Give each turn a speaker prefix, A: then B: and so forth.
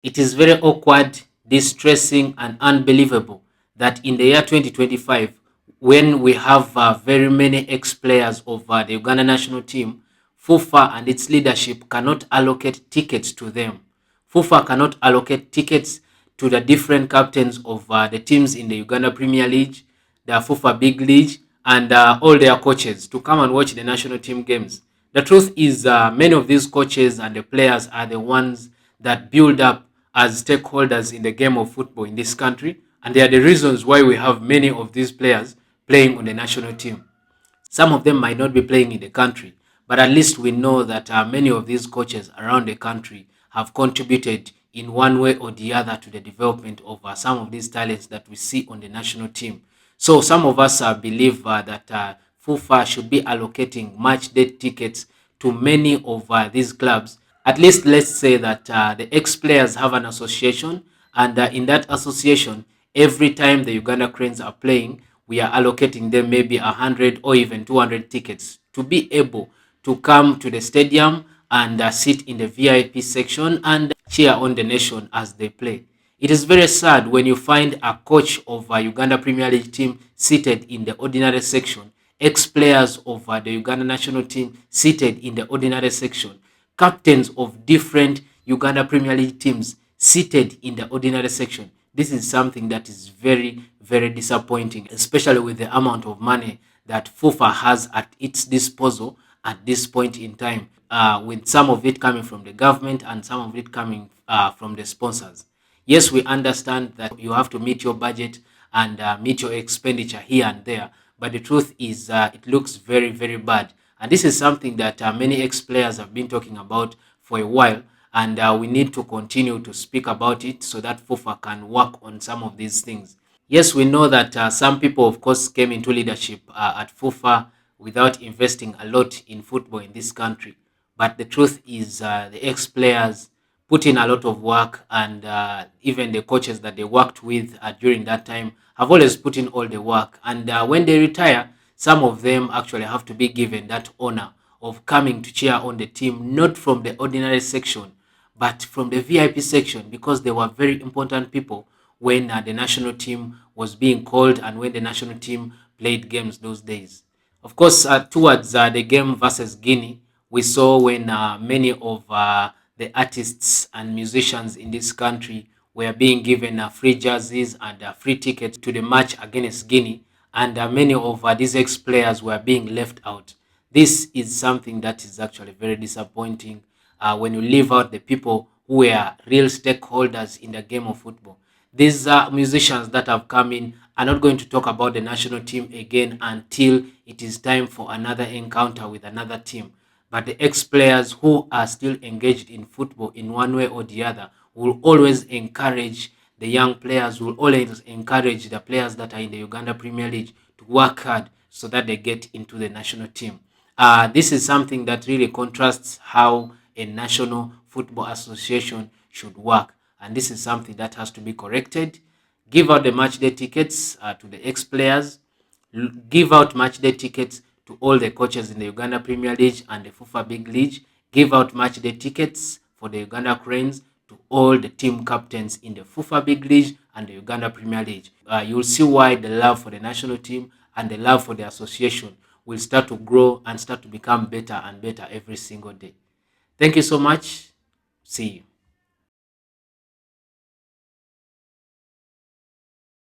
A: It is very awkward, distressing, and unbelievable that in the year 2025, when we have very many ex-players of the Uganda national team, FUFA and its leadership cannot allocate tickets to them. FUFA cannot allocate tickets to the different captains of the teams in the Uganda Premier League, the FUFA Big League, and all their coaches to come and watch the national team games. The truth is, many of these coaches and the players are the ones that build up as stakeholders in the game of football in this country, and they are the reasons why we have many of these players playing on the national team. Some of them might not be playing in the country, but at least we know that many of these coaches around the country have contributed in one way or the other to the development of some of these talents that we see on the national team. So some of us believe that FUFA should be allocating match day tickets to many of these clubs. At least let's say that the ex-players have an association, and in that association, every time the Uganda Cranes are playing, we are allocating them maybe 100 or even 200 tickets to be able to come to the stadium and sit in the VIP section and cheer on the nation as they play. It is very sad when you find a coach of a Uganda Premier League team seated in the ordinary section, ex-players of the Uganda national team seated in the ordinary section, captains of different Uganda Premier League teams seated in the ordinary section. This is something that is very, very disappointing, especially with the amount of money that FUFA has at its disposal at this point in time, with some of it coming from the government and some of it coming from the sponsors. Yes, we understand that you have to meet your budget and meet your expenditure here and there, but the truth is it looks very, very bad. And this is something that many ex-players have been talking about for a while, and we need to continue to speak about it so that FUFA can work on some of these things. Yes, we know that some people, of course, came into leadership at FUFA without investing a lot in football in this country. But the truth is, the ex-players put in a lot of work, and even the coaches that they worked with during that time have always put in all the work. And when they retire, some of them actually have to be given that honor of coming to cheer on the team, not from the ordinary section, but from the VIP section, because they were very important people when the national team was being called and when the national team played games those days. Of course, towards the game versus Guinea, we saw when many of the artists and musicians in this country were being given free jerseys and free tickets to the match against Guinea, and many of these ex-players were being left out. This is something that is actually very disappointing when you leave out the people who were real stakeholders in the game of football. These musicians that have come in are not going to talk about the national team again until it is time for another encounter with another team. But the ex-players who are still engaged in football in one way or the other will always encourage the young players, will always encourage the players that are in the Uganda Premier League to work hard so that they get into the national team. This is something that really contrasts how a national football association should work. And this is something that has to be corrected. Give out the match day tickets to the ex-players. Give out match day tickets to all the coaches in the Uganda Premier League and the FUFA Big League. Give out match day tickets for the Uganda Cranes to all the team captains in the FUFA Big League and the Uganda Premier League. You'll see why the love for the national team and the love for the association will start to grow and start to become better and better every single day. Thank you so much. See you.